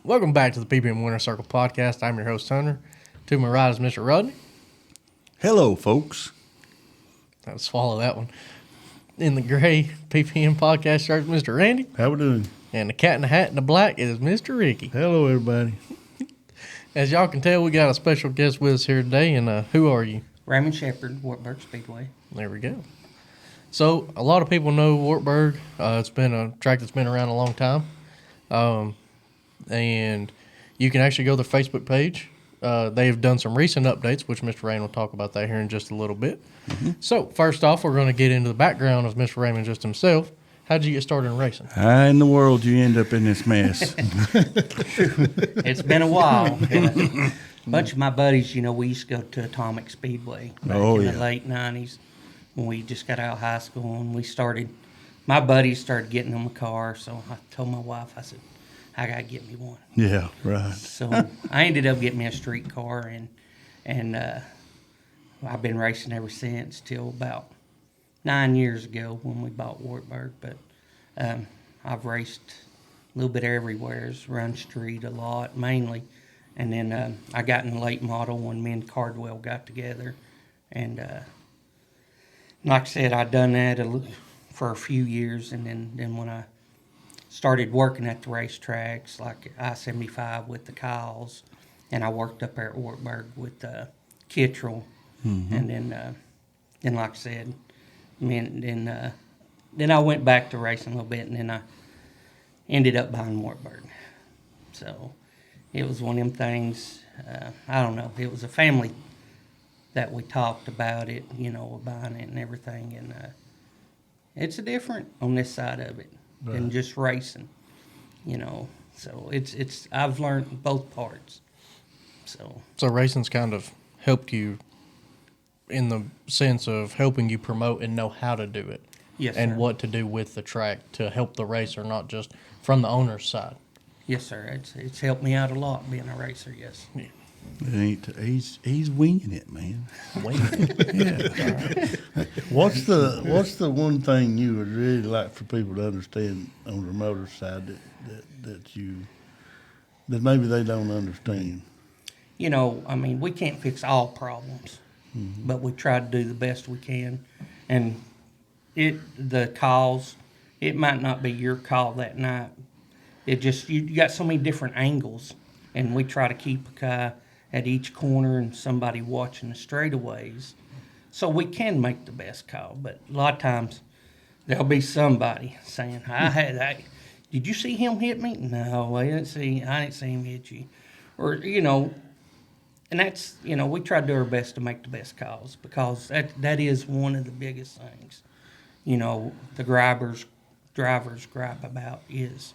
Welcome back to the PPM Winner Circle podcast. I'm your host, Hunter. To my right is Mr. Rodney. Hello, folks. I'll swallow that one. In the gray PPM podcast shirt, Mr. Randy. How we doing? And the cat in the hat in the black is Mr. Ricky. Hello, everybody. As y'all can tell, we got a special guest with us here today. And who are you? Raymond Shepard, Wartburg, Speedway. There we go. So, a lot of people know Wartburg. It's been a track that's been around a long time. And you can actually go to their Facebook page. They've done some recent updates, which Mr. Raymond will talk about that here in just a little bit. Mm-hmm. So, first off, we're going to get into the background of Mr. Raymond just himself. How did you get started in racing? How in the world you end up in this mess? It's been a while. A bunch of my buddies, we used to go to Atomic Speedway back in the late 90s when we just got out of high school. And my buddies started getting them a car, so I told my wife, I said, I got to get me one. Yeah, right. So I ended up getting me a street car, and I've been racing ever since till about 9 years ago when we bought Wartburg. But I've raced a little bit everywhere, run street a lot mainly. And then I got in the late model when me and Cardwell got together. And like I said, I'd done that for a few years. And then when I started working at the racetracks, like I-75 with the Kyles, and I worked up there at Wartburg with Kittrell. Mm-hmm. And then like I said, then I went back to racing a little bit, and then I ended up buying Wartburg. So it was one of them things, I don't know, it was a family that we talked about it, buying it and everything, and it's different on this side of it than just racing, So I've learned both parts. So racing's kind of helped you in the sense of helping you promote and know how to do it. Yes, and sir. What to do with the track to help the racer, not just from the owner's side. Yes, sir. It's helped me out a lot being a racer. Yes. Yeah. He's winging it, man. Winging it. Yeah. What's the one thing you would really like for people to understand on the motor side that maybe they don't understand? We can't fix all problems, but we try to do the best we can. And the calls, it might not be your call that night. It just, you got so many different angles, and we try to keep a guy at each corner and somebody watching the straightaways so we can make the best call. But a lot of times there'll be somebody saying, did you see him hit me? No, I didn't see him hit you. Or, and that's, we try to do our best to make the best calls, because that is one of the biggest things, the drivers gripe about is,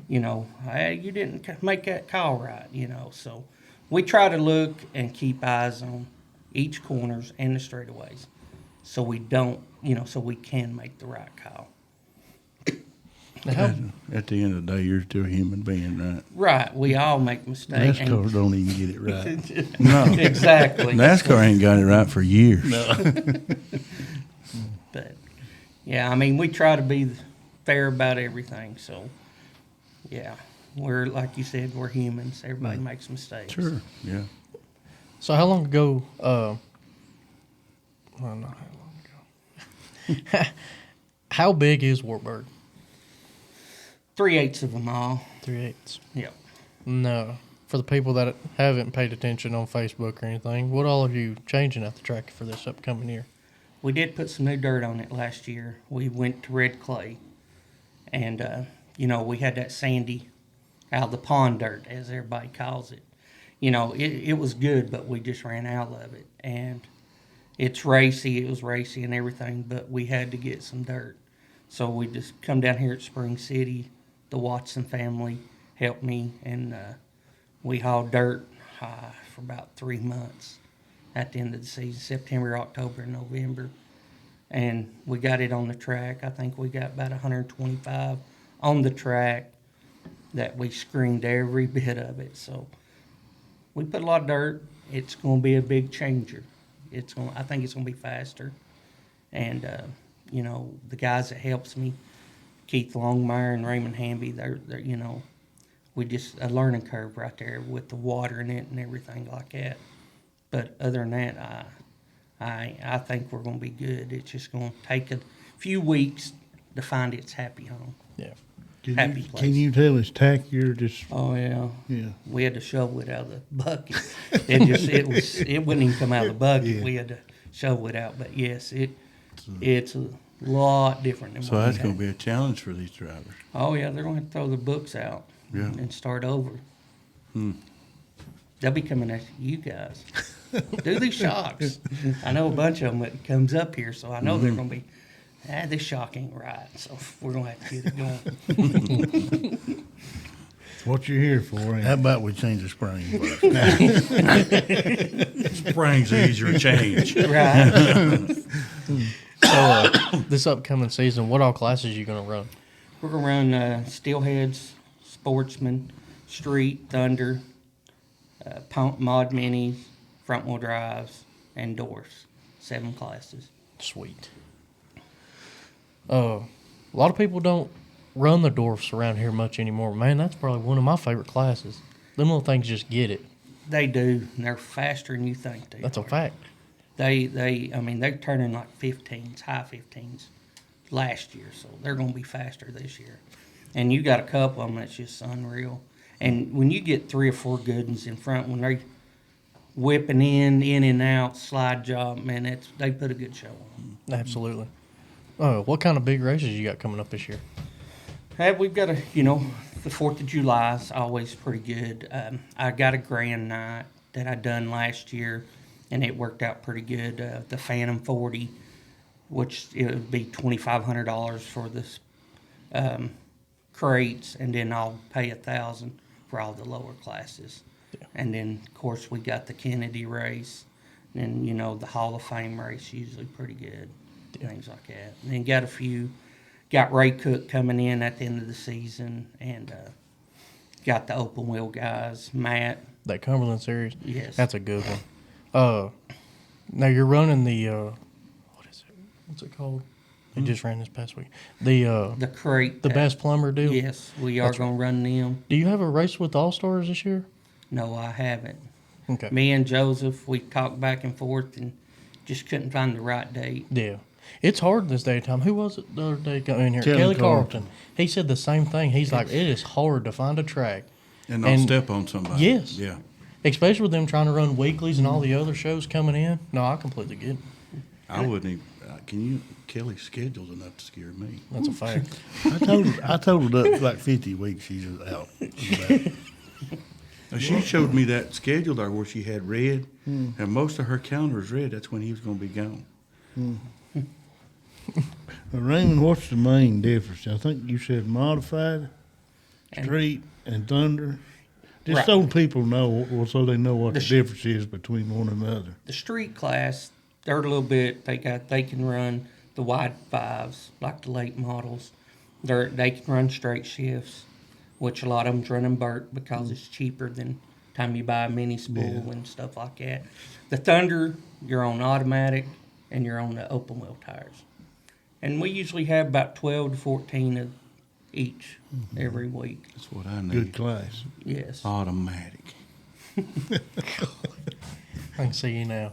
hey, you didn't make that call right, So we try to look and keep eyes on each corners and the straightaways, so we don't, so we can make the right call. At the end of the day, you're still a human being, right? Right. We all make mistakes. NASCAR don't even get it right. No. Exactly. NASCAR ain't got it right for years. No. But, yeah, we try to be fair about everything. So, yeah, we're, like you said, we're humans. Everybody makes mistakes. Sure, yeah. So how long ago, not how long ago. How big is Wartburg? 3/8 of a mile. 3/8. Yep. No. For the people that haven't paid attention on Facebook or anything, what all are you changing at the track for this upcoming year? We did put some new dirt on it last year. We went to red clay. And, we had that sandy, out of the pond dirt, as everybody calls it. It was good, but we just ran out of it. And it was racy and everything, but we had to get some dirt. So we just come down here at Spring City. The Watson family helped me, and we hauled dirt for about 3 months at the end of the season, September, October, and November. And we got it on the track. I think we got about 125 on the track that we screened every bit of it. So we put a lot of dirt. It's going to be a big changer. I think it's going to be faster. And, the guys that helps me, Keith Longmire and Raymond Hamby, they're we just a learning curve right there with the water in it and everything like that. But other than that, I think we're going to be good. It's just going to take a few weeks to find its happy home. Yeah. Happy place. Can you tell it's tackier? Just Oh yeah. yeah. We had to shovel it out of the bucket. It wouldn't even come out of the bucket. Yeah. We had to shovel it out. But yes, it's a lot different than So what that's we going had. to be a challenge for these drivers. Oh yeah, they're going to throw their books out Yeah. and start over. Hmm. They'll be coming at you guys. Do these shocks. I know a bunch of them that comes up here, so I know they're going to be. This shock ain't right, so we're going to have to get it going. It's what you're here for. Ain't How it? Mm-hmm. about we change the spring? Springs easier to change. Right. So this upcoming season, what all classes you going to run? We're going to run Steelheads, Sportsman, Street, Thunder, Mod Minis, Front Wheel Drives, and Dwarfs. 7 classes. Sweet. A lot of people don't run the dwarfs around here much anymore. Man, that's probably one of my favorite classes. Them little things just get it. They do. And they're faster than you think they That's are. a fact. They're turning like 15s, high 15s last year, so they're going to be faster this year. And you got a couple of them that's just unreal. And when you get 3 or 4 good ones in front, when they're whipping in and out, slide job, man, they put a good show on. Absolutely. What kind of big races you got coming up this year? We've got the 4th of July is always pretty good. I got a grand night that I done last year, and it worked out pretty good. The Phantom 40, which it would be $2,500 for this crates, and then I'll pay $1,000 for all the lower classes. Yeah. And then, of course, we got the Kennedy race, and the Hall of Fame race, usually pretty good, things like that. And then got Ray Cook coming in at the end of the season, and got the open wheel guys, Matt. That Cumberland Series? Yes. That's a good one. Now you're running the, what is it? What's it called? They just ran this past week. The crate. The Best Plumber deal? Yes, we are going to run them. Do you have a race with the All-Stars this year? No, I haven't. Okay. Me and Joseph, we talked back and forth and just couldn't find the right date. Yeah. It's hard this day time. Who was it the other day coming in here? Kelly Kelly Carlton. Carlton. He said the same thing. He's like, it is hard to find a track. And not And- step on somebody. Yes. Yeah. Especially with them trying to run weeklies and all the other shows coming in. No, I completely get it. I wouldn't even. Kelly's schedule's enough to scare me. That's a fact. I totaled up for like 50 weeks. She's just out. Now, she showed me that schedule there where she had red, and most of her calendar is red. That's when he was going to be gone. Raymond, what's the main difference? I think you said modified, And- street, and thunder. Just Right. so people know, so they know what the The sh- difference is between one another. The street class, they're a little bit. They can run the wide 5s like the late models. They can run straight shifts, which a lot of them's running Burg because it's cheaper than time you buy a mini spool and stuff like that. The Thunder, you're on automatic and you're on the open wheel tires, and we usually have about 12 to 14 of each every week. That's what I need. Good class. Yes. Automatic. I can see you now.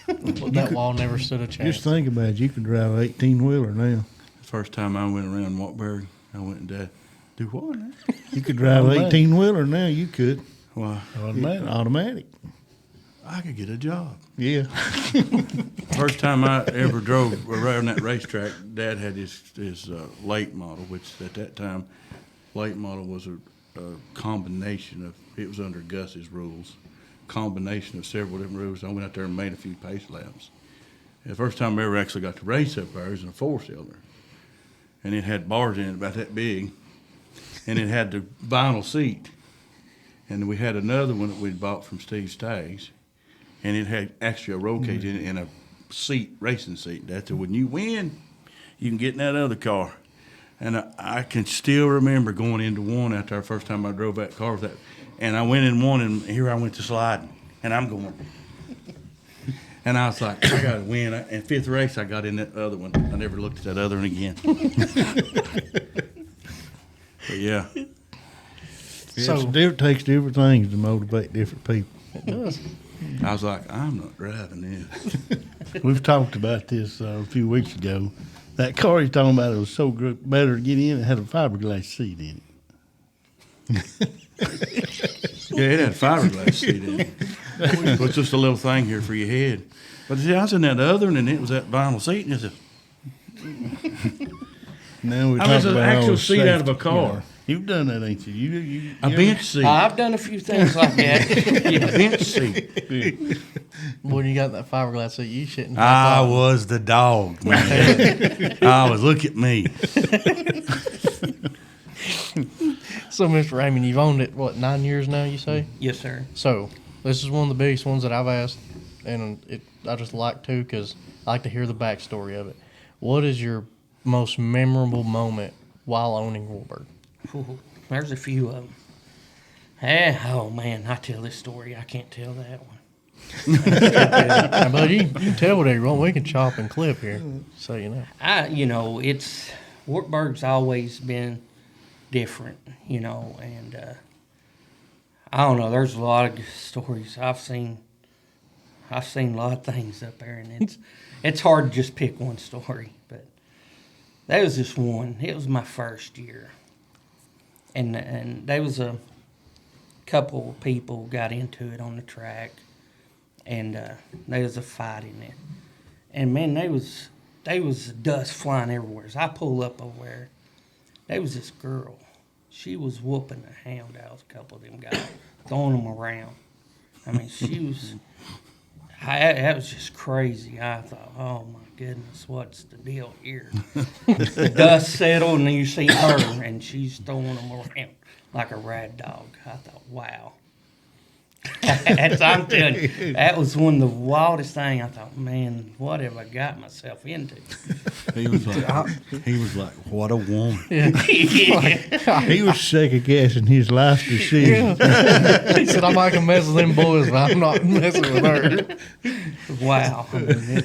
That wall never stood a chance. Just think about it. You can drive an 18-wheeler now. The first time I went around Wartburg, I went and do what? You could drive an Automatic. 18-wheeler now. You could. Why? Automatic. I could get a job. Yeah. First time I ever drove around that racetrack, Dad had his late model, which at that time, late model was a combination of, it was under Gus's rules, combination of several different rules. I went out there and made a few pace laps. The first time I ever actually got to race up there was in a 4-cylinder. And it had bars in it about that big, and it had the vinyl seat. And we had another one that we'd bought from Steve Staggs, and it had actually a roll cage in it and a seat, racing seat. That's when you win, you can get in that other car. And I can still remember going into one out there first time I drove that car with that. And I went in one, and here I went to sliding, and I'm going. And I was like, I got to win. And 5th race, I got in that other one. I never looked at that other one again. But yeah. It takes different things to motivate different people. It does. I was like, I'm not driving this. We've talked about this a few weeks ago. That car he's talking about, it was so good, better to get in. It had a fiberglass seat in it. Yeah, it had a fiberglass seat in it. But just a little thing here for your head. But see, I was in that other one, and it was that vinyl seat, and it's a, Now we I talk mean, it's an about all actual the seat out of a safety. car. Yeah. You've done that, ain't you? A bench seat. I've done a few things like that. A bench seat. When you got that fiberglass seat, you shouldn't. I was the dog, man. I was, look at me. So, Mr. Raymond, you've owned it, what, 9 years now, you say? Yes, sir. So, this is one of the biggest ones that I've asked, and I just like to because I like to hear the backstory of it. What is your most memorable moment while owning Wartburg? Ooh, there's a few of them. Oh, man, I tell this story. I can't tell that one. But you can tell whatever you want. We can chop and clip here, so you know. It's Wartburg's always been different, and I don't know. There's a lot of stories I've seen. I've seen a lot of things up there, and it's hard to just pick one story. But there was this one. It was my first year, and there was a couple of people got into it on the track, and there was a fight in it, and man, there was dust flying everywhere. As I pull up over there was this girl. She was whooping the hound out of a couple of them guys, throwing them around. I mean, she was. That was just crazy. I thought, oh my goodness, what's the deal here? The dust settled, and then you see her, and she's throwing them around like a rag dog. I thought, wow. I'm telling you, that was one of the wildest things. I thought, man, what have I got myself into? He was like, what a woman. Yeah. He was second guessing his life decision. He said, I might can mess with them boys, but I'm not messing with her. Wow. I mean,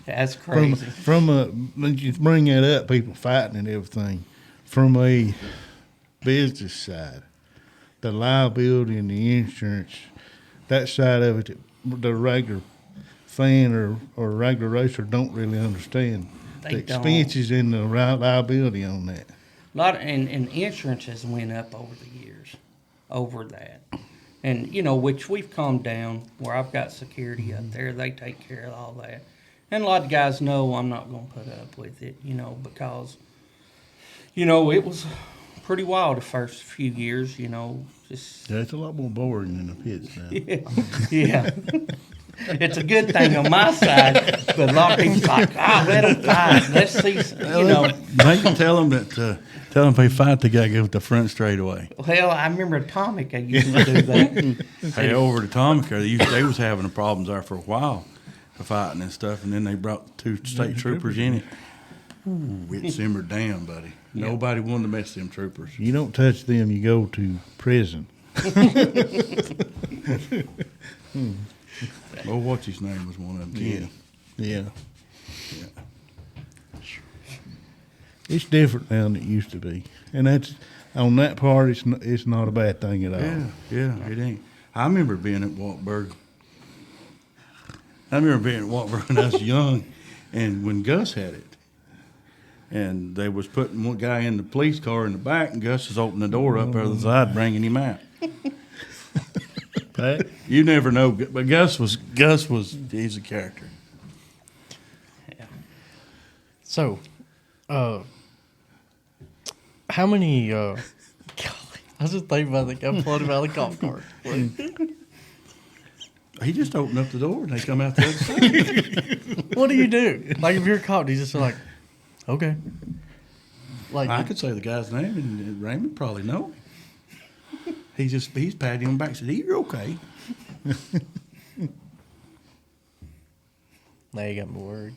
that's crazy. When you bring that up, people fighting and everything, from a business side, the liability and the insurance, that side of it, the regular fan or regular racer don't really understand. They the expenses and the liability on that. And insurance has went up over the years, over that. And, which we've calmed down where I've got security up there. They take care of all that. And a lot of guys know I'm not going to put up with it, because, it was pretty wild the first few years, just. Yeah, it's a lot more boring than the pits now. Yeah. It's a good thing on my side, but a lot of people like, let them fight. Let's see, They can tell them that, tell them if they fight, they got to go with the front straightaway. Well, I remember Atomic, I used to do that. Hey, over at Atomic, they was having the problems there for a while, for fighting and stuff, and then they brought 2 state troopers in it. Ooh, it simmered down, buddy. Yeah. Nobody wanted to mess with them troopers. You don't touch them, you go to prison. Oh, what's his name was one of them. Yeah. It's different now than it used to be, and that's on that part. It's not a bad thing at all. Yeah, it ain't. I remember being at Wartburg. when I was young, and when Gus had it, and they was putting one guy in the police car in the back, and Gus was opening the door up the other side, bringing him out. Pat? You never know, but Gus was he's a character. Yeah. So, how many? I was just thinking about the guy floating out of the golf cart. He just opened up the door and they come out the other side. What do you do? Like if you're caught, he's just like, okay. Like I could say the guy's name, and Raymond probably know. He's patting him back and said, "You're okay." now you got me worried.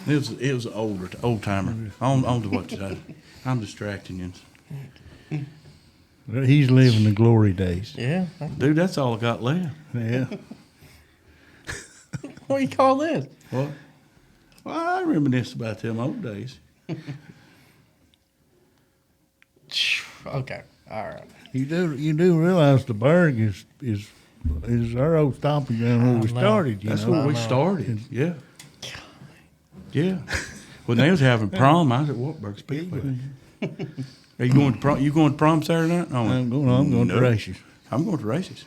It was an old timer. On to what you said. I'm distracting you. He's living the glory days. Yeah. Dude, that's all I got left. Yeah. What do you call this? What? Well, I reminisce about them old days. Okay. All right. You do realize the Burg is our old stomping ground where we know. started. That's know? where we started. Yeah. Yeah. When they was having prom, I was at Wartburg Speedway. Are you going to prom? You going to prom Saturday night? No, I'm going to races. I'm going to races.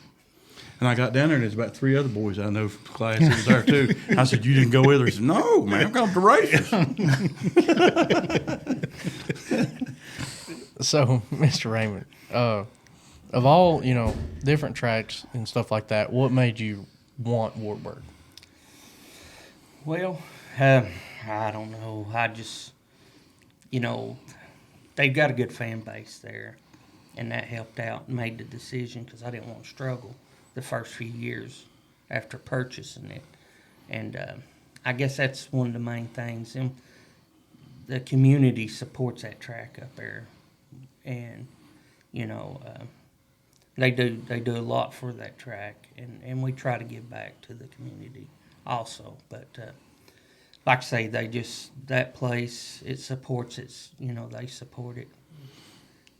And I got down there, and there's about 3 other boys I know from class that was there too. I said, "You didn't go with her?" He said, "No, man, I'm going to races." So, Mr. Raymond, of all different tracks and stuff like that, what made you want Wartburg? Well, I don't know. I just, they've got a good fan base there, and that helped out and made the decision because I didn't want to struggle the first few years after purchasing it. And I guess that's one of the main things. And the community supports that track up there, and they do a lot for that track, and we try to give back to the community also. But like I say, that place, it supports they support it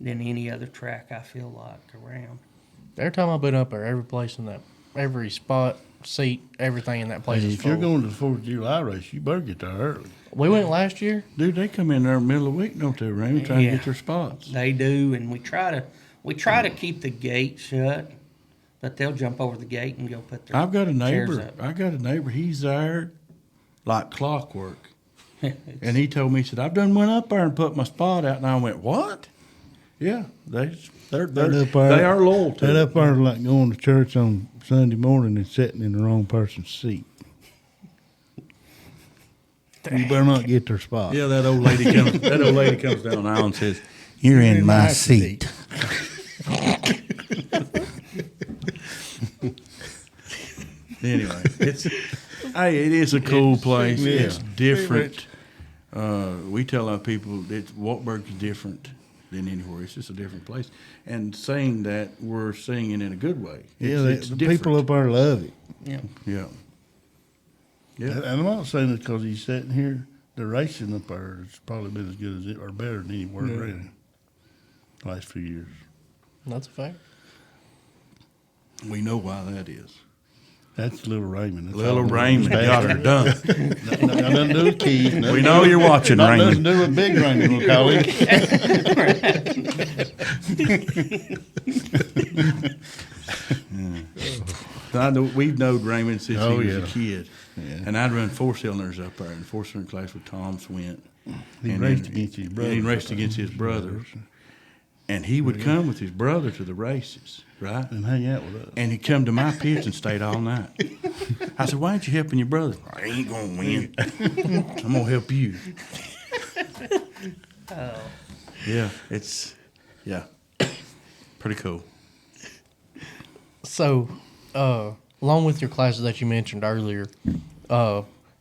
than any other track I feel like around. Every time I've been up there, every spot, seat, everything in that place Hey, is if full. you're going to the 4th of July race, you better get there early. We went last year. Dude, they come in there in the middle of the week, don't they, Raymond, trying Yeah. to get their spots. They do, and we try to keep the gate shut, but they'll jump over the gate and go put their I've got a chairs neighbor. up. He's there like clockwork. And he told me, he said, "I've done went up there and put my spot out." And I went, "What?" Yeah, they are loyal to That it. up there is like going to church on Sunday morning and sitting in the wrong person's seat. You better not get their spot. Yeah, that old lady comes down the aisle and says, "You're in my seat." Anyway, it is a cool place. Yeah. It's different. We tell our people that Wartburg is different than anywhere. It's just a different place. And saying that, we're singing in a good way. It's the different. people up there love it. Yeah. Yeah. Yeah. And I'm not saying it because he's sitting here. The racing up there has probably been as good as it, or better than anywhere around the last few years. That's a fact. We know why that is. That's Little Raymond. That's Little all. Raymond got her done. Nothing to do with Keith. We know you're watching, Nothing to Raymond. do with Big Raymond, we'll call him. I know, we've known Raymond since Oh, he was yeah. a kid. Yeah. And I'd run 4-cylinders up there in the 4-cylinder class with Tom Swint. He And raced then against his brothers. He raced against his brothers. And he would come with his brother to the races, right? And hang out with us. And he'd come to my pitch and stayed all night. I said, "Why ain't you helping your brother?" "I ain't going to win. I'm going to help you." Yeah, pretty cool. So, along with your classes that you mentioned earlier,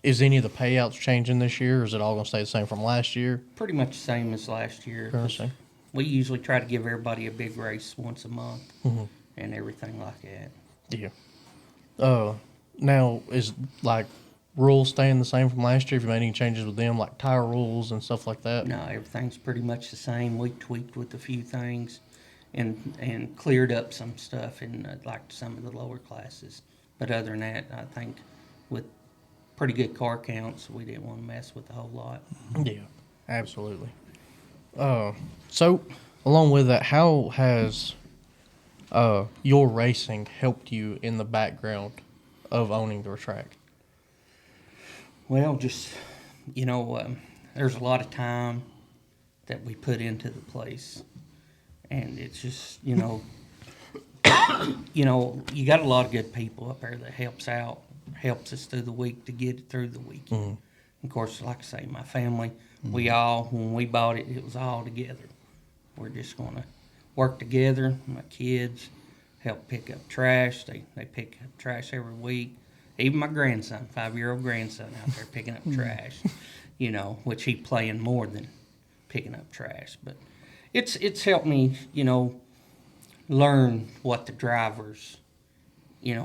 is any of the payouts changing this year, or is it all going to stay the same from last year? Pretty much the same as last year. Currently? We usually try to give everybody a big race once a month and everything like that. Yeah. Now, is like rules staying the same from last year? Have you made any changes with them, like tire rules and stuff like that? No, everything's pretty much the same. We tweaked with a few things and cleared up some stuff in like some of the lower classes. But other than that, I think with pretty good car counts, we didn't want to mess with a whole lot. Yeah, absolutely. So, along with that, how has your racing helped you in the background of owning the track? Well, just, there's a lot of time that we put into the place. And it's just, you got a lot of good people up there that helps us through the week to get it through the weekend. Of course, like I say, my family, when we bought it, it was all together. We're just going to work together. My kids help pick up trash. They pick up trash every week. Even my grandson, 5-year-old grandson out there picking up trash, which he's playing more than picking up trash. But it's helped me, learn what the drivers,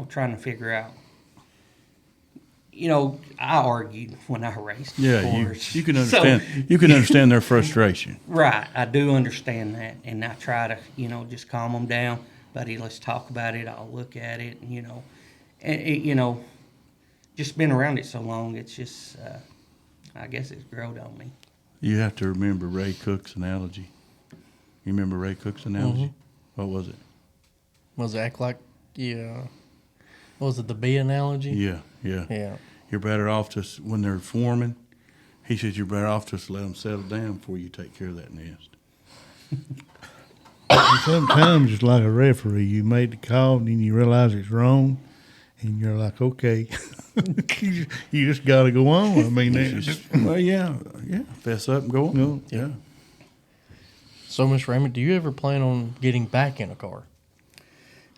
trying to figure out I argued when I raced. Yeah, before. you can So- understand. You can understand their frustration. Right, I do understand that, and I try to, just calm them down. Buddy, let's talk about it. I'll look at it, and just been around it so long, it's just, I guess it's grown on me. You have to remember Ray Cook's analogy. You remember Ray Cook's analogy? What was it? Was it act like, what was it, the bee analogy? Yeah. Yeah. You're better off just when they're forming. He says you're better off just let them settle down before you take care of that nest. Sometimes it's like a referee. You made the call and then you realize it's wrong, and you're like, okay, you just got to go on. I mean, it's just, Well, yeah, fess up and go on. No. Yeah. So, Mr. Raymond, do you ever plan on getting back in a car?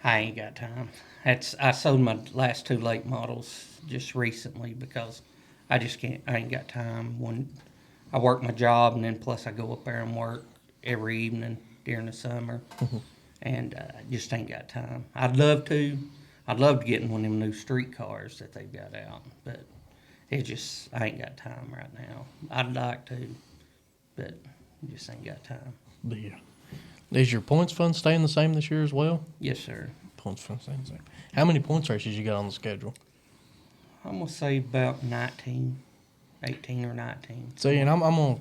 I ain't got time. I sold my last 2 late models just recently because I just can't. I ain't got time. When I work my job, and then plus I go up there and work every evening during the summer, and just ain't got time. I'd love to. I'd love to get in one of them new street cars that they've got out, but I ain't got time right now. I'd like to, but just ain't got time. Yeah. Is your points fund staying the same this year as well? Yes, sir. Points fund staying the same. How many points races you got on the schedule? I'm gonna say about 18 or 19. See, and I'm going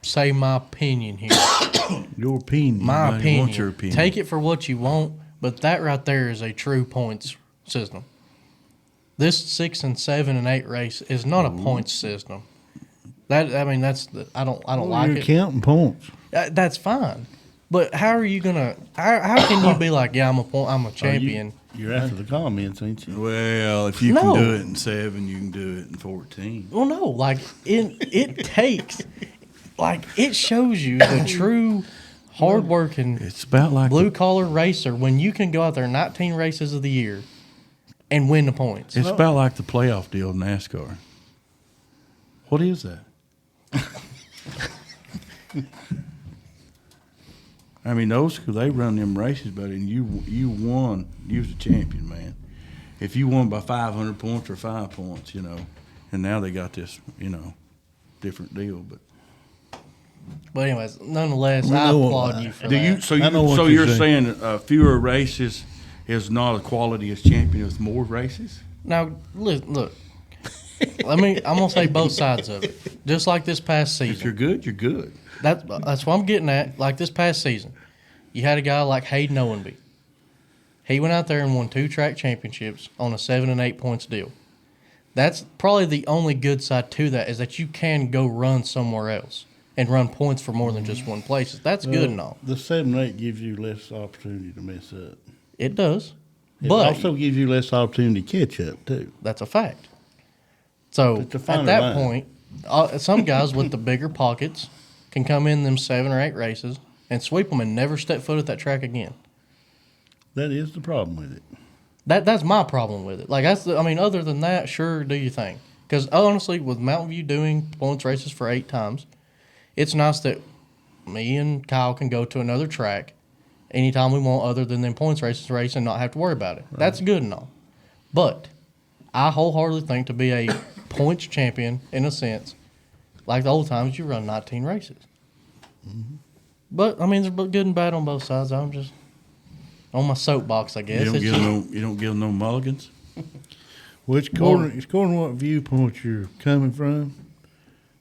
to say my opinion here. your opinion. My Everybody opinion. wants your opinion. Take it for what you want, but that right there is a true points system. This 6 and 7 and 8 race is not a points system. That's I don't like you're it. counting points. That's fine, but how are you gonna? How can you be like, yeah, I'm a champion? You're after the comments, ain't you? Well, if you No. can do it in 7, you can do it in 14. Well, no, like it takes, like it shows you the true hardworking It's about like blue collar racer when you can go out there 19 races of the year and win the points. It's about like the playoff deal in NASCAR. What is that? I mean, they run them races, buddy, and you won. You was a champion, man. If you won by 500 points or 5 points, and now they got this, different deal. But anyways, nonetheless, We I know applaud what- you for Do that. you? I know what So you're you're saying fewer races is not a quality as champion with more races? Now, look. I'm gonna say both sides of it. Just like this past If you're season, good, you're good. that's what I'm getting at. Like this past season, you had a guy like Hayden Owenby. He went out there and won 2 track championships on a 7 and 8 points deal. That's probably the only good side to that is that you can go run somewhere else and run points for more than just one place. That's good and all. The 7-8 gives you less opportunity to mess up. It does, It but also gives you less opportunity to catch up, too. that's a fact. So It's a at finer that line. point, some guys with the bigger pockets can come in them 7 or 8 races and sweep them and never step foot at that track again. That is the problem with it. That's my problem with it. Like other than that, sure, do your thing. Because honestly, with Mountain View doing points races for 8 times, it's nice that me and Kyle can go to another track anytime we want, other than them points race and not have to worry about it. Right. That's good and all. But I wholeheartedly think to be a points champion, in a sense, like the old times, you run 19 races. Mm-hmm. But there's good and bad on both sides. I'm just on my soapbox, I guess. You don't give them no mulligans. Well, it's according to what viewpoint you're coming from.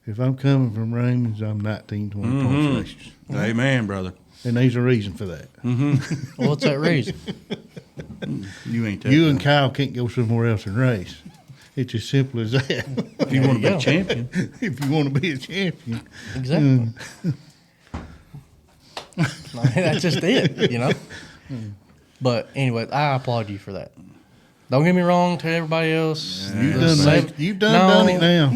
If I'm coming from Raymond's, I'm 19, 20 points races. Amen, brother. And there's a reason for that. Well, what's that reason? You ain't that. You and Kyle can't go somewhere else and race. It's as simple as that. If you want to be go. a champion. If you want to be a champion. Exactly. That's just it, But anyway, I applaud you for that. Don't get me wrong to everybody else. You've done it now.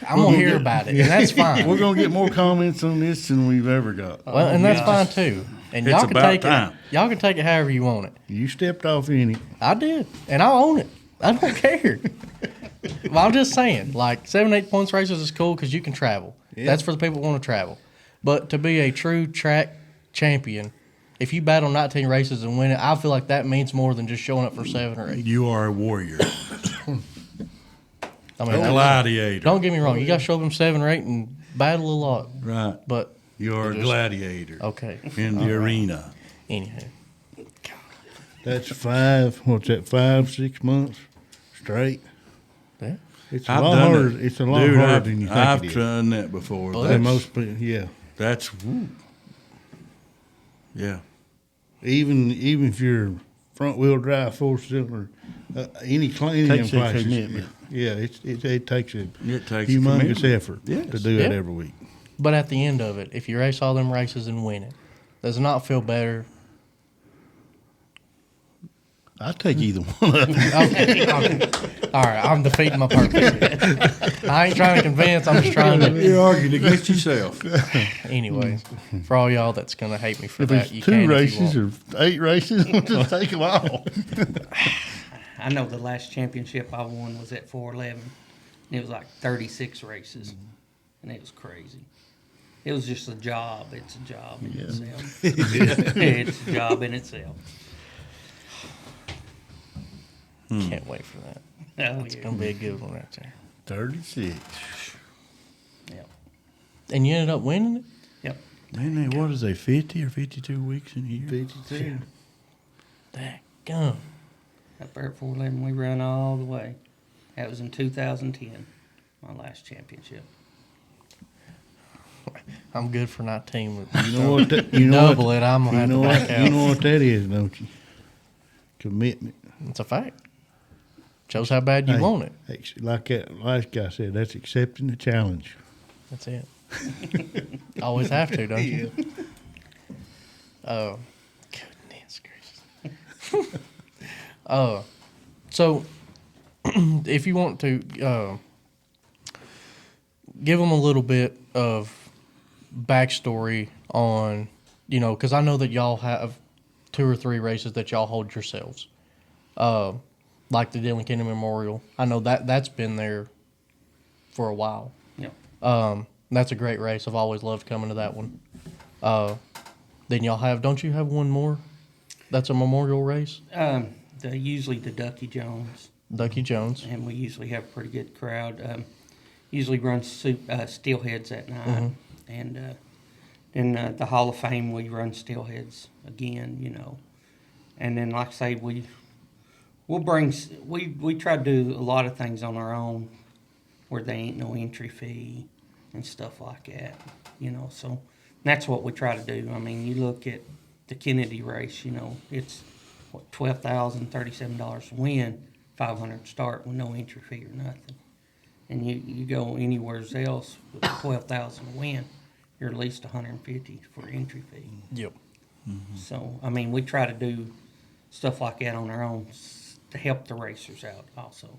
I'm going to hear about it, and that's fine. We're going to get more comments on this than we've ever got. Well, and that's fine too. And It's y'all can about take time. it. Y'all can take it however you want it. You stepped off in it. I did, and I own it. I don't care. Well, I'm just saying, like 7, 8 points races is cool because you can travel. Yeah. That's for the people who want to travel. But to be a true track champion, if you battle 19 races and win it, I feel like that means more than just showing up for 7 or 8. You are a warrior. I mean, Gladiator. don't get me wrong. You got to show them 7 or 8 and battle a lot. Right. But You're a gladiator okay. in the arena. Anyhow, That's 5, 6 months straight. yeah. It's a I've lot done harder. it. It's a lot Dude, harder than you think I've it is. done that before. Well, Than That's, most people, yeah. that's woo. Yeah. Even if you're front wheel drive 4-cylinder, any cleaning Takes a places, commitment. yeah, it takes a It takes humongous commitment. effort Yes. to do it Yeah. every week. But at the end of it, if you race all them races and win it, does it not feel better? I take either one of them. Okay. All right, I'm defeating my purpose. I ain't trying to convince. I'm just trying to. You're arguing against yourself. Anyways, for all y'all that's gonna hate me for If that, it's you 2 can if you races want. or 8 races, we'll just take them all. I know the last championship I won was at 411. It was like 36 races, and it was crazy. It was just a job. It's a job in itself. It's a job in itself. Can't wait for that. Oh, It's yeah. gonna be a good one right there. 36. Yep. And you ended up winning it. Yep. Then they, what is they, 50 or 52 weeks in a year? 52. Gum. Up there at 411, we ran all the way. That was in 2010, my last championship. I'm good for 19. You know what? You know Double what, it, I'm gonna you have know to what? back out. You know what that is, don't you? Commitment. It's a fact. Shows how bad you Hey, want it. Like that last guy said, that's accepting the challenge. That's it. Always have to, don't you? Oh, goodness gracious. So if you want to give them a little bit of backstory on, because I know that y'all have 2 or 3 races that y'all hold yourselves, like the Dylan Kennedy Memorial. I know that's been there for a while. Yep. That's a great race. I've always loved coming to that one. Then don't you have one more? That's a memorial race? Usually the Ducky Jones, Ducky Jones. and we usually have a pretty good crowd. Usually run steelheads that night, Mm-hmm. and then the Hall of Fame we run steelheads again, and then like I say we try to do a lot of things on our own where there ain't no entry fee and stuff like that, so that's what we try to do. I mean, you look at the Kennedy race, it's what, $12,037 to win, $500 start with no entry fee or nothing. And you go anywhere else with $12,000 to win, you're at least $150 for entry fee. Yep. So I mean, we try to do stuff like that on our own to help the racers out also.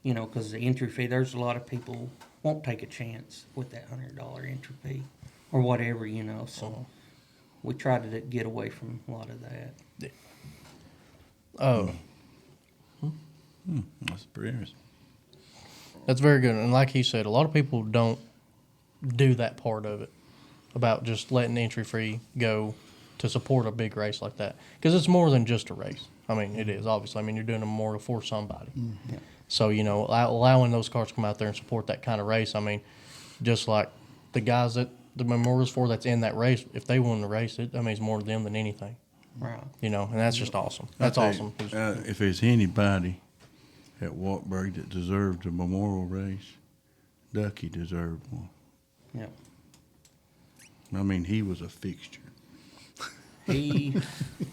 Because the entry fee, there's a lot of people won't take a chance with that $100 entry fee or whatever, So we try to get away from a lot of that. Oh, That's pretty interesting. that's very good. And like he said, a lot of people don't do that part of it about just letting entry fee go to support a big race like that. Because it's more than just a race. I mean, it is, obviously. I mean, you're doing a memorial for somebody. Yeah. So, allowing those cars to come out there and support that kind of race, I mean, just like the guys that the memorial's for that's in that race, if they won the race, it's more to them than anything. Right. And that's just awesome. That's I'll awesome. tell you, if there's anybody at Wartburg that deserved a memorial race, Ducky deserved one. Yep. I mean, he was a fixture, He,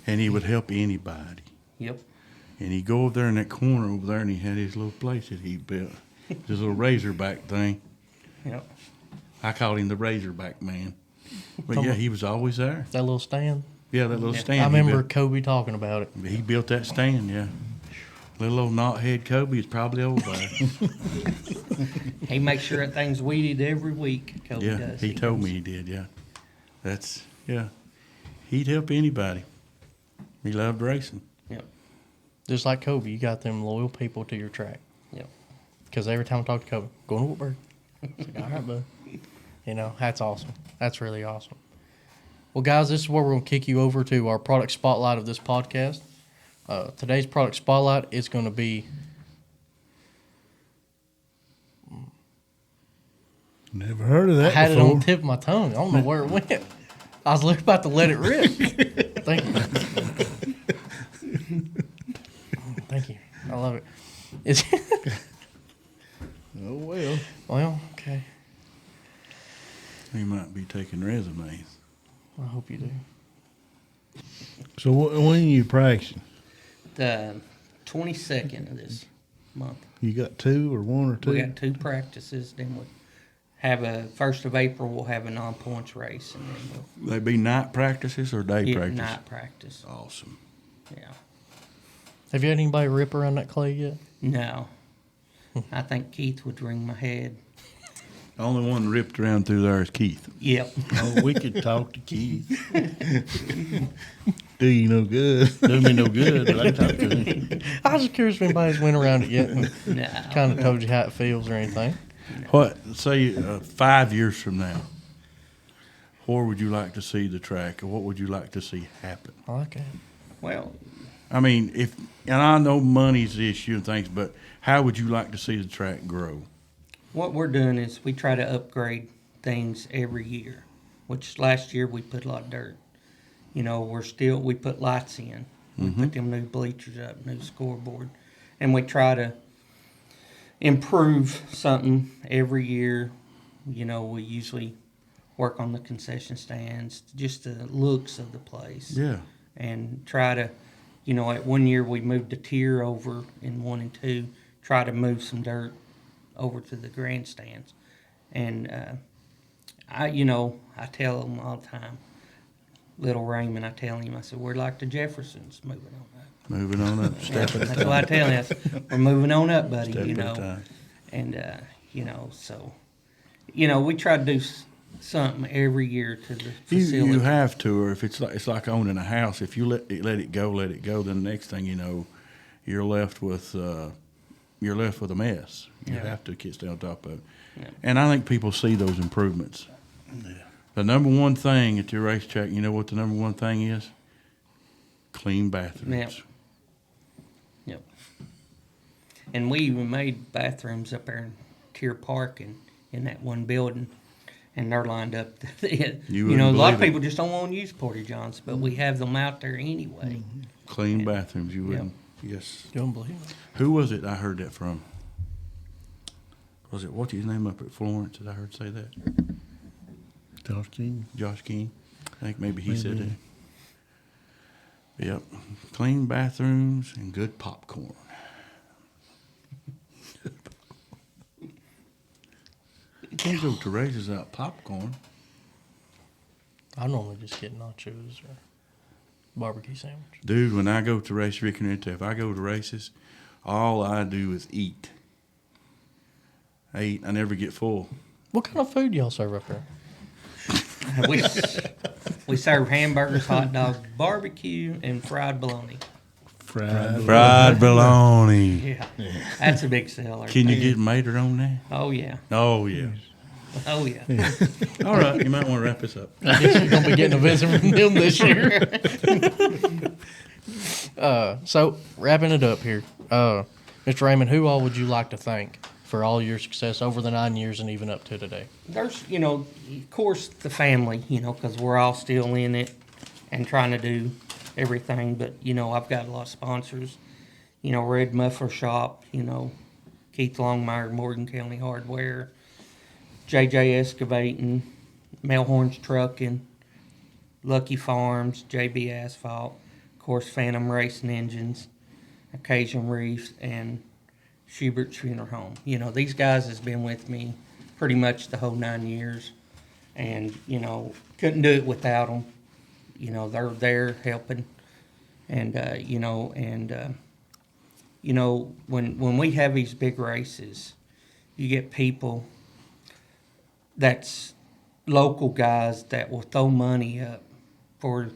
and he would help anybody. yep. And he'd go over there in that corner over there, and he had his little place that he built, his little Razorback thing. Yep. I called him the Razorback man. But yeah, he was always there. That little stand. Yeah, that little Yeah. stand. I remember He built, Kobe talking about it. he built that stand, yeah. Little old knothead Kobe is probably over there. He makes sure that thing's weeded every week. Kobe Yeah, does. he told me he did, yeah. Yeah. He'd help anybody. He loved racing. Yep. Just like Kobe, you got them loyal people to your track. Yep. Because every time I talk to Kobe, going to Wartburg. It's like, all right, bud. That's awesome. That's really awesome. Well, guys, this is where we're going to kick you over to our product spotlight of this podcast. Today's product spotlight is going to be Never heard of I that had it before. on the tip of my tongue. I don't know where it went. I was about to let it rip. Thank you. Thank you. I love it. It's Oh, well. well, okay. He might be taking resumes. I hope you do. So when are you practicing? The 22nd of this month. You got two or one or two? We got 2 practices. Then we have a 1st of April. We'll have a non-points race, and then They be night practices or day we'll practice? night practice. Awesome. Yeah. Have you had anybody rip around that clay yet? No. I think Keith would wring my head. The only one ripped around through there is Keith. Yep. Oh, we could talk to Keith. Do you no good? Do me no good, but I can talk to him. I was just curious if anybody's went around it yet and No. kind of told you how it feels or anything. What, say 5 years from now, where would you like to see the track, or what would you like to see happen? I like it. Well, I mean, and I know money's the issue and things, but how would you like to see the track grow? what we're doing is we try to upgrade things every year, which last year we put a lot of dirt. You know, we put lights in. We put them new bleachers up, new scoreboard. And we try to improve something every year. You know, we usually work on the concession stands, just the looks of the place. Yeah. And try to, you know, at one year we moved a tier over in 1 and 2, try to move some dirt over to the grandstands. And I tell them all the time, little Raymond, I tell him, I said, we're like the Jeffersons moving on up. Moving on up, step at a That's time. what I tell him. I said, we're moving on up, buddy, Step you at a know. time. And, so, we try to do something every year to the facility. You have to, or if it's like owning a house. If you let it go, then the next thing you know, you're left with a mess. You Yeah. have to stay on top of it. Yeah. And I think people see those improvements. The number one thing at your racetrack, you know what the number one thing is? Clean bathrooms. Yep. And we even made bathrooms up there in Tier Park and in that one building, and they're lined up. You a lot wouldn't of believe it. people just don't want to use porta johns, but we have them out there anyway. Clean bathrooms. You wouldn't. Yes. You don't believe it? Who was it I heard that from? Was it, what's his name up at Florence that I heard say that? Josh King. Josh King? I think maybe he said that. Yep. Clean bathrooms and good popcorn. You can't go to races without popcorn. I normally just get nachos or barbecue sandwich. Dude, when I go to races, Rick and Rita, if I go to races, all I do is eat. I eat. I never get full. What kind of food y'all serve up there? We serve hamburgers, hot dogs, barbecue, and fried bologna. Fried bologna. Yeah, that's a big seller. Can you get mater on that? Oh yeah, Oh, yeah. oh yeah. All right, you might want to wrap this up. I guess you're gonna be getting a visit from them this year. So wrapping it up here, Mr. Raymond, who all would you like to thank for all your success over the 9 years and even up to today? There's, of course, the family, because we're all still in it and trying to do everything. But, I've got a lot of sponsors, Red Muffler Shop, Keith Longmire, Morgan County Hardware, JJ Excavating, Melhorn's Trucking, Lucky Farms, JB Asphalt, of course, Phantom Racing Engines, Occasion Reefs, and Schubert's Funeral Home. These guys has been with me pretty much the whole 9 years, and couldn't do it without them. They're there helping, and when we have these big races, you get people that's local guys that will throw money up for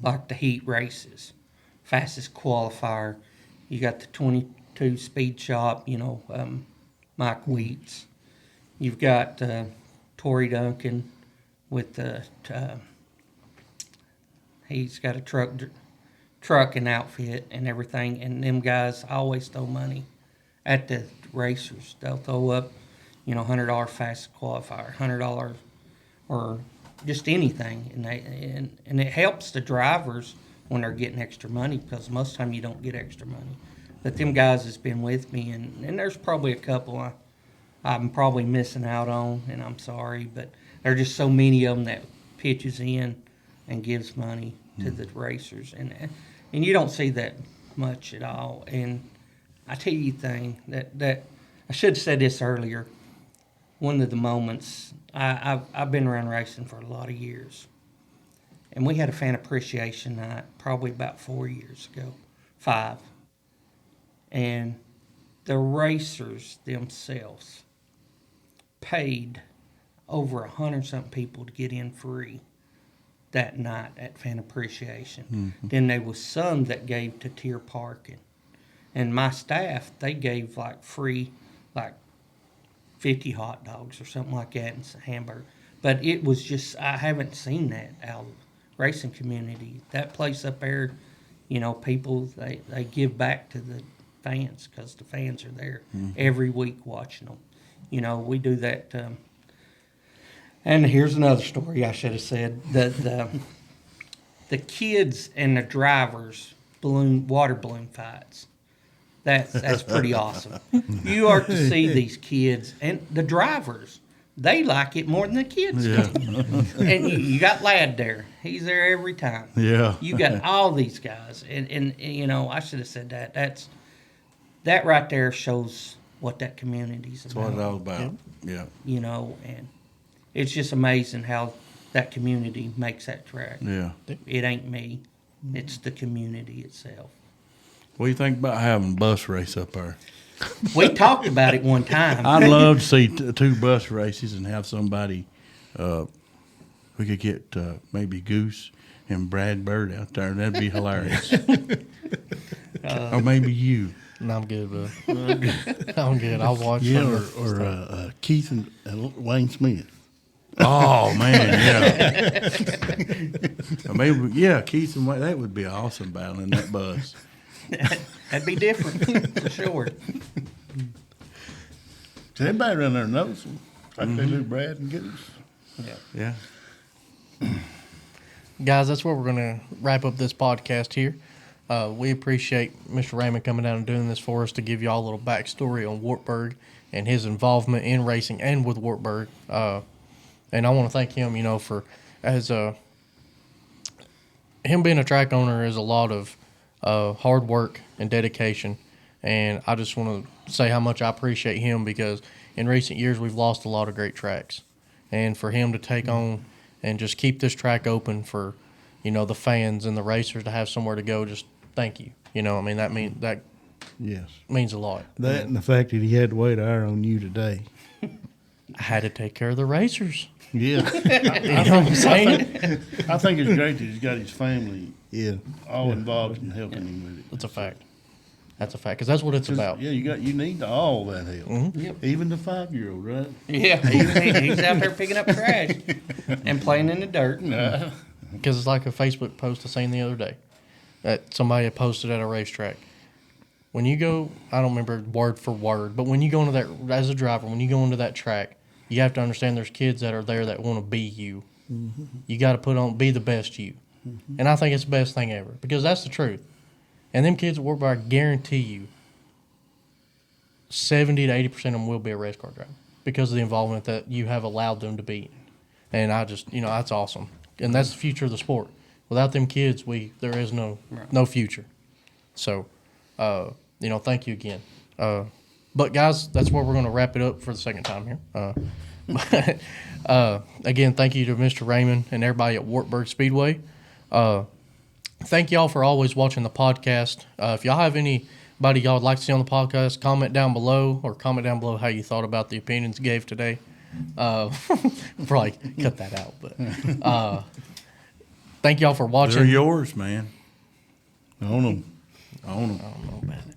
like the heat races, fastest qualifier. You got the 22 speed shop, Mike Wheats. You've got Tori Duncan with the he's got a truck and outfit and everything, and them guys always throw money at the racers. They'll throw up, $100 fast qualifier, $100 or just anything, and it helps the drivers when they're getting extra money, because most of the time you don't get extra money. But them guys has been with me, and there's probably a couple I'm probably missing out on, and I'm sorry, but there are just so many of them that pitches in and gives money to the racers, and you don't see that much at all. And I tell you thing that I should have said this earlier. One of the moments I've been around racing for a lot of years, and we had a fan appreciation night probably about 4 years ago, 5, and the racers themselves paid over 100-something people to get in free that night at fan appreciation. Mm-hmm. Then there was some that gave to tier parking, and my staff, they gave like free, like 50 hot dogs or something like that and some hamburger. But it was just, I haven't seen that out of the racing community. That place up there, people, they give back to the fans, because the fans are there every week watching them. We do that. And here's another story I should have said. The kids and the drivers water balloon fights. That's pretty awesome. You are to see these kids and the drivers. They like it more than the kids do. And you got Ladd there. He's there every time. Yeah. You got all these guys. And I should have said that. That right there shows what that community's about. That's what it's all about. Yeah. And it's just amazing how that community makes that track. Yeah. It ain't me. It's the community itself. What do you think about having a bus race up there? We talked about it one time. I'd love to see two bus races and have somebody, we could get maybe Goose and Brad Bird out there. That'd be hilarious. Or maybe you. No, I'm good, bro. I'm good. I'll watch. Yeah, or Keith and Wayne Smith. Oh, man, yeah. Or maybe, yeah, Keith and Wayne, that would be an awesome battle in that bus. That'd be different, for sure. So everybody around there knows them. Like they do Brad and Goose. Yeah. Guys, that's where we're going to wrap up this podcast here. We appreciate Mr. Raymond coming down and doing this for us to give you all a little backstory on Wartburg and his involvement in racing and with Wartburg. And I want to thank him, for him being a track owner is a lot of hard work and dedication. And I just want to say how much I appreciate him, because in recent years we've lost a lot of great tracks. And for him to take on and just keep this track open for, the fans and the racers to have somewhere to go, just thank you. That Yes. means a lot. That and the fact that he had to wait an hour on you today. I had to take care of the racers. Yeah. You know what I'm saying? I think it's great that he's got his family Yeah. all involved in helping him with it. That's a fact. That's a fact, because that's what it's 'Cause, about. Yeah, you need all that help. Yep. Even the 5-year-old, right? Yeah, he's out there picking up trash and playing in the dirt. Because it's like a Facebook post I seen the other day that somebody had posted at a racetrack. When you go, I don't remember word for word, but when you go into that, as a driver, when you go into that track, you have to understand there's kids that are there that want to be you. Mm-hmm. You got to be the best you. Mm-hmm. And I think it's the best thing ever, because that's the truth. And them kids at Wartburg, I guarantee you, 70 to 80% of them will be a race car driver because of the involvement that you have allowed them to be in. And I just, that's awesome. And that's the future of the sport. Without them kids, there is no future. So, thank you again. But guys, that's where we're going to wrap it up for the second time here. Again, thank you to Mr. Raymond and everybody at Wartburg Speedway. Thank y'all for always watching the podcast. If y'all have anybody y'all would like to see on the podcast, comment down below how you thought about the opinions gave today. Probably cut that out, but thank y'all for watching. They're yours, man. Own them. I don't know about it.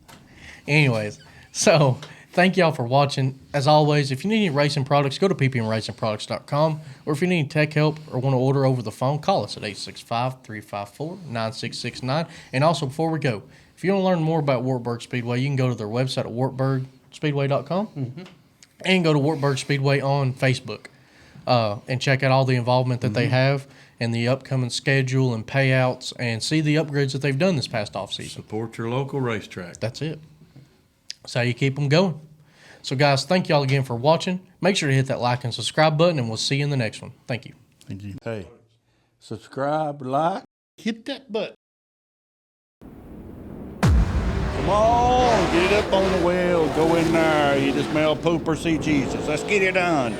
Anyways, so thank y'all for watching. As always, if you need any racing products, go to ppmracingproducts.com. Or if you need tech help or want to order over the phone, call us at 865-354-9669. And also, before we go, if you want to learn more about Wartburg Speedway, you can go to their website at wartburgspeedway.com. Mm-hmm. And go to Wartburg Speedway on Facebook and check out all the involvement that they have and the upcoming schedule and payouts and see the upgrades that they've done this past off season. Support your local racetrack. That's it. That's how you keep them going. So, guys, thank y'all again for watching. Make sure to hit that like and subscribe button, and we'll see you in the next one. Thank you. Thank you. Hey, subscribe, like. Hit that button. Come on, get it up on the wheel. Go in there. You just smell poop or see Jesus. Let's get it done.